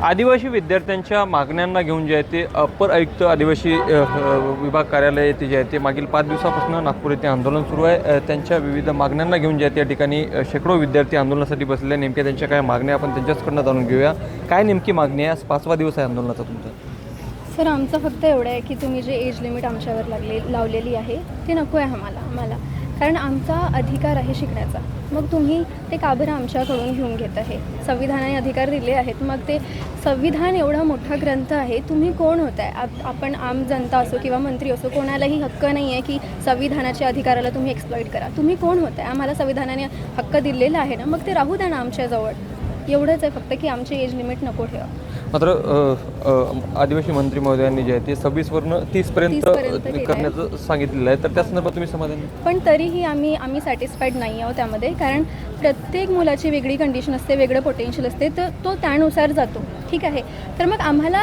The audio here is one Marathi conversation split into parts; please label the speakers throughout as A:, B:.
A: आदिवासी विद्यार्थ्यांच्या मागण्यांना घेऊन जे आहे ते अपर आयुक्त आदिवासी विभाग कार्यालय येथे जे आहे ते मागील 5 दिवसापासून नागपूर येथे आंदोलन सुरू आहे। त्यांच्या विविध मागण्यांना घेऊन जे आहे त्या ठिकाणी शेकडो विद्यार्थी आंदोलनासाठी बसलेले। नेमक्या त्यांच्या काय मागण्या आपण त्यांच्याचकडनं जाणून घेऊया। काय नेमकी मागणी आहे? आज 5वा दिवस आहे आंदोलनाचा तुमचा।
B: सर, आमचं फक्त एवढं आहे की तुम्ही जे एज लिमिट आमच्यावर लावलेली आहे ते नको आहे आम्हाला, कारण आमचा अधिकार आहे शिकण्याचा। मग तुम्ही ते का बरं आमच्याकडून घेऊन घेत आहे? संविधानाने अधिकार दिले आहेत, मग ते संविधान एवढा मोठा ग्रंथ आहे, तुम्ही कोण होताय? आपण आम जनता असो किंवा मंत्री असो, कोणालाही हक्क नाही आहे की संविधानाच्या अधिकाराला तुम्ही एक्सप्लॉइट करा। तुम्ही कोण होताय? आम्हाला संविधानाने हक्क दिलेला आहे ना, मग ते राहू द्या ना आमच्याजवळ। एवढंच आहे फक्त की आमची एज लिमिट नको ठेवा।
A: मात्र आदिवासी मंत्री महोदयांनी जे आहे ते 26 वरून 30 पर्यंत करण्याचं सांगितलेलं आहे, तर त्या संदर्भात तुम्ही समाधानी?
B: पण तरीही आम्ही सॅटिस्फाईड नाही आहोत त्यामध्ये, कारण प्रत्येक मुलाची वेगळी कंडिशन असते, वेगळं पोटेन्शियल असते, तर तो त्यानुसार जातो। ठीक आहे, तर मग आम्हाला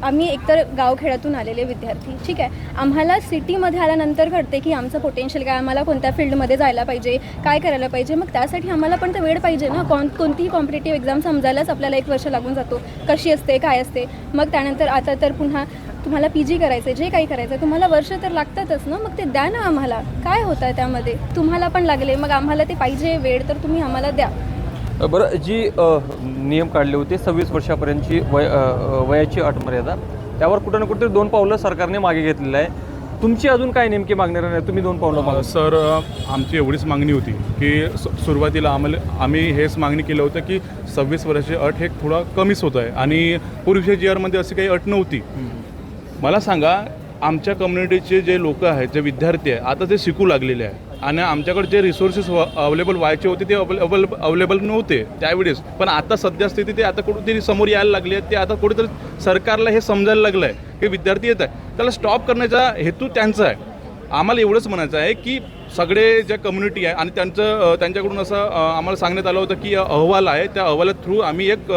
B: आम्ही एकतर गावखेड्यातून आलेले विद्यार्थी, ठीक आहे, आम्हाला सिटीमध्ये आल्यानंतर कळते की आमचं पोटेन्शियल काय, आम्हाला कोणत्या फील्डमध्ये जायला पाहिजे, काय करायला पाहिजे। मग त्यासाठी आम्हाला पण तर वेळ पाहिजे ना। कोणतीही कॉम्पिटेटिव्ह एक्झाम समजायलाच आपल्याला 1 वर्ष लागून जातो, कशी असते, काय असते। मग त्यानंतर आता तर पुन्हा तुम्हाला PG करायचं आहे, जे काही करायचं आहे, तुम्हाला वर्ष तर लागतातच ना। मग ते द्या ना आम्हाला, काय होतं आहे त्यामध्ये? तुम्हाला पण लागले, मग आम्हाला ते पाहिजे वेळ, तर तुम्ही आम्हाला द्या।
A: बरं, जी नियम काढले होते 26 वर्षापर्यंतची वयाची अट मर्यादा, त्यावर कुठं ना कुठे 2 पावलं सरकारने मागे घेतलेलं आहे। तुमची अजून काय नेमकी मागणी राहणार? तुम्ही 2 पावलं मागे?
C: सर, आमची एवढीच मागणी होती की सुरुवातीला आम्ही हेच मागणी केलं होतं की 26 वर्षाची अट हे थोडं कमीच होतं आहे, आणि पूर्वीच्या GRमध्ये अशी काही अट नव्हती। मला सांगा, आमच्या कम्युनिटीचे जे लोक आहेत, जे विद्यार्थी आहे, आता ते शिकू लागलेले आहे, आणि आमच्याकडे जे रिसोर्सेस अवेलेबल व्हायचे होते ते अवेलेबल नव्हते त्यावेळेस। पण आता सध्या स्थिती ते आता कुठेतरी समोर यायला लागली आहे। ते आता कुठेतरी सरकारला हे समजायला लागलं आहे की विद्यार्थी येत आहे, त्याला स्टॉप करण्याचा हेतू त्यांचा आहे। आम्हाला एवढंच म्हणायचं आहे की सगळे ज्या कम्युनिटी आहे, आणि त्यांच्याकडून असं आम्हाला सांगण्यात आलं होतं की अहवाल आहे, त्या अहवालात थ्रू आम्ही एक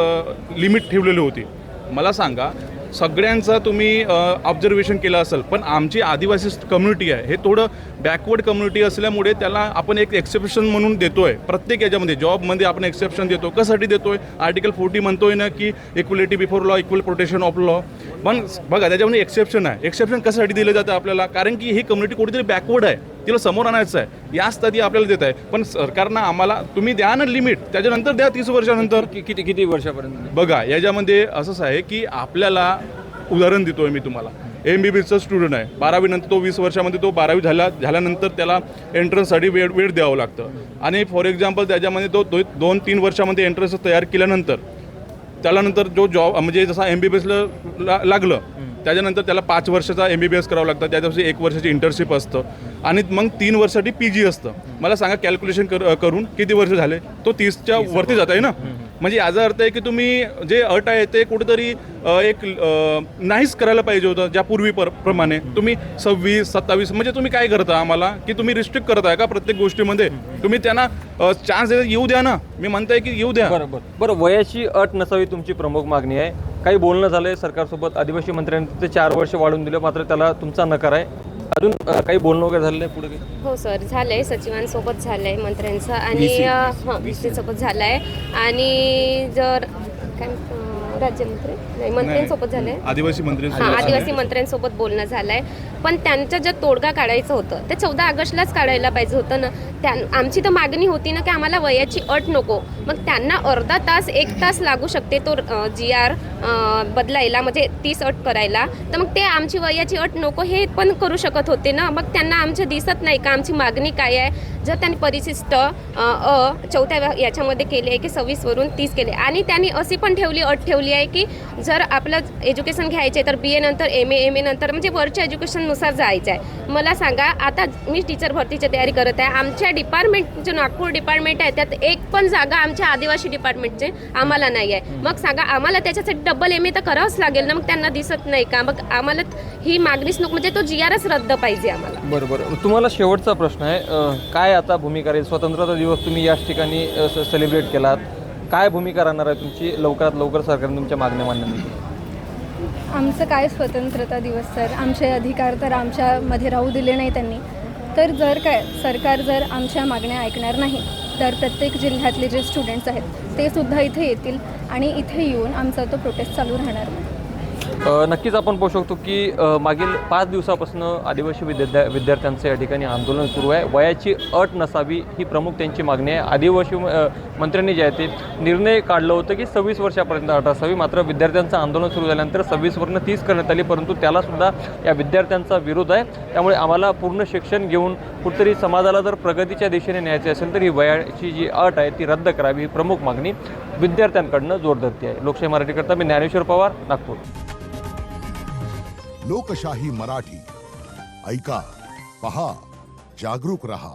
C: लिमिट ठेवलेली होती। मला सांगा, सगळ्यांचा तुम्ही ऑब्झर्वेशन केलं असेल, पण आमची आदिवासी कम्युनिटी आहे, हे थोडं बॅकवर्ड कम्युनिटी असल्यामुळे त्याला आपण एक एक्सेप्शन म्हणून देतोय। प्रत्येक याच्यामध्ये जॉबमध्ये आपण एक्सेप्शन देतो। कशासाठी देतोय? आर्टिकल 40 म्हणतोय ना की equality before law, equal protection of law. पण बघा, त्याच्यामध्ये एक्सेप्शन आहे। एक्सेप्शन कशासाठी दिलं जातं आपल्याला? कारण की ही कम्युनिटी कुठेतरी बॅकवर्ड आहे, तिला समोर आणायचं आहे, या स्थिती आपल्याला देत आहे। पण सरकारनं आम्हाला तुम्ही द्या ना लिमिट, त्याच्यानंतर द्या 30 वर्षानंतर।
A: किती वर्षापर्यंत?
C: बघा, याच्यामध्ये असंच आहे की आपल्याला उदाहरण देतोय मी तुम्हाला। MBBSचा स्टुडंट आहे, 12वी नंतर तो 20 वर्षामध्ये तो 12वी झाल्यानंतर त्याला एंट्रन्ससाठी वेळ द्यावं लागतं। आणि फॉर एक्झाम्पल त्याच्यामध्ये तो 2-3 वर्षामध्ये एंट्रन्स तयार केल्यानंतर त्यानंतर जो जॉब म्हणजे जसा MBBSला लागलं, त्याच्यानंतर त्याला 5 वर्षाचा MBBS करावं लागतं, त्याच्यापासून 1 वर्षाची इंटर्नशिप असतं, आणि मग 3 वर्षासाठी PG असतं। मला सांगा, कॅल्क्युलेशन करून किती वर्ष झाले? तो 30च्या वरती जात आहे ना। म्हणजे याचा अर्थ आहे की तुम्ही जे अट आहे ते कुठेतरी एक नाहीच करायला पाहिजे होतं। ज्या पूर्वीप्रमाणे तुम्ही 26-27 म्हणजे तुम्ही काय करता आम्हाला की तुम्ही रिस्ट्रिक्ट करताय का प्रत्येक गोष्टीमध्ये? तुम्ही त्यांना चान्स येऊ द्या ना, मी म्हणताय की येऊ द्या।
A: बरं, वयाची अट नसावी तुमची प्रमुख मागणी आहे। काही बोलणं झालंय सरकारसोबत, आदिवासी मंत्र्यांनी ते 4 वर्ष वाढवून दिलं, मात्र त्याला तुमचा नकार आहे। अजून काही बोलणं वगैरे झालेलं आहे पुढे?
D: हो सर, झालं आहे, सचिवांसोबत झालं आहे मंत्र्यांचं, आणि VC सोबत झालं आहे, आणि जर काय राज्यमंत्री नाही मंत्र्यांसोबत झालं आहे, आदिवासी मंत्र्यांसोबत बोलणं झालं आहे। पण त्यांचा जर तोडगा काढायचं होतं ते 14 ऑगस्टलाच काढायला पाहिजे होतं ना। आमची तर मागणी होती ना की आम्हाला वयाची अट नको, मग त्यांना अर्धा तास 1 तास लागू शकते तो GR बदलायला, म्हणजे 30 अट करायला, तर मग ते आमची वयाची अट नको हे पण करू शकत होते ना। मग त्यांना आमचं दिसत नाही का आमची मागणी काय आहे? जर त्यांनी परिशिष्ट 4थ्या याच्यामध्ये केली आहे की 26 वरून 30 केले, आणि त्यांनी अशी पण अट ठेवली आहे की जर आपलं एज्युकेशन घ्यायचे तर BA नंतर MA नंतर म्हणजे वरच्या एज्युकेशननुसार जायचं आहे। मला सांगा, आता मी टीचर भरतीची तयारी करत आहे, आमच्या डिपार्टमेंट जो नागपूर डिपार्टमेंट आहे त्यात एक पण जागा आमच्या आदिवासी डिपार्टमेंटचे आम्हाला नाही आहे। मग सांगा, आम्हाला त्याच्यासाठी डबल MA तर करावंच लागेल ना। मग त्यांना दिसत नाही का? मग आम्हाला ही मागणीच नको, म्हणजे तो GRच रद्द पाहिजे आम्हाला।
A: बरोबर, तुम्हाला शेवटचा प्रश्न आहे, काय आता भूमिका राहील? स्वतंत्रता दिवस तुम्ही याच ठिकाणी सेलिब्रेट केलात, काय भूमिका राहणार आहे तुमची लवकरात लवकर सरकारने तुमच्या मागण्या मांडण्यासाठी?
B: आमचं काय स्वतंत्रता दिवस सर, आमचे अधिकार तर आमच्यामध्ये राहू दिले नाही त्यांनी। तर सरकार जर आमच्या मागण्या ऐकणार नाही प्रत्येक जिल्ह्यातले जे स्टुडंट्स आहेत ते सुद्धा इथे येतील आणि इथे येऊन आमचा तो प्रोटेस्ट चालू राहणार.
A: नक्कीच आपण पाहू शकतो की मागील 5 दिवसापासून आदिवासी विद्यार्थ्यांचं या ठिकाणी आंदोलन सुरू आहे. वयाची अट नसावी ही प्रमुख त्यांची मागणी आहे. आदिवासी मंत्र्यांनी जे आहे ते निर्णय काढलं होतं की 26 वर्षापर्यंत अट असावी, मात्र विद्यार्थ्यांचं आंदोलन सुरू झाल्यानंतर 26 वरून 30 करण्यात आली, परंतु त्यालासुद्धा या विद्यार्थ्यांचा विरोध आहे. त्यामुळे आम्हाला पूर्ण शिक्षण घेऊन कुठेतरी समाजाला जर प्रगतीच्या दिशेने न्यायचे असेल तर ही वयाची जी अट आहे ती रद्द करावी ही प्रमुख मागणी विद्यार्थ्यांकडनं जोर धरते आहे. लोकशाही मराठीकरता मी ज्ञानेश्वर पवार, नागपूर.
E: लोकशाही मराठी ऐका, पहा, जागरूक रहा.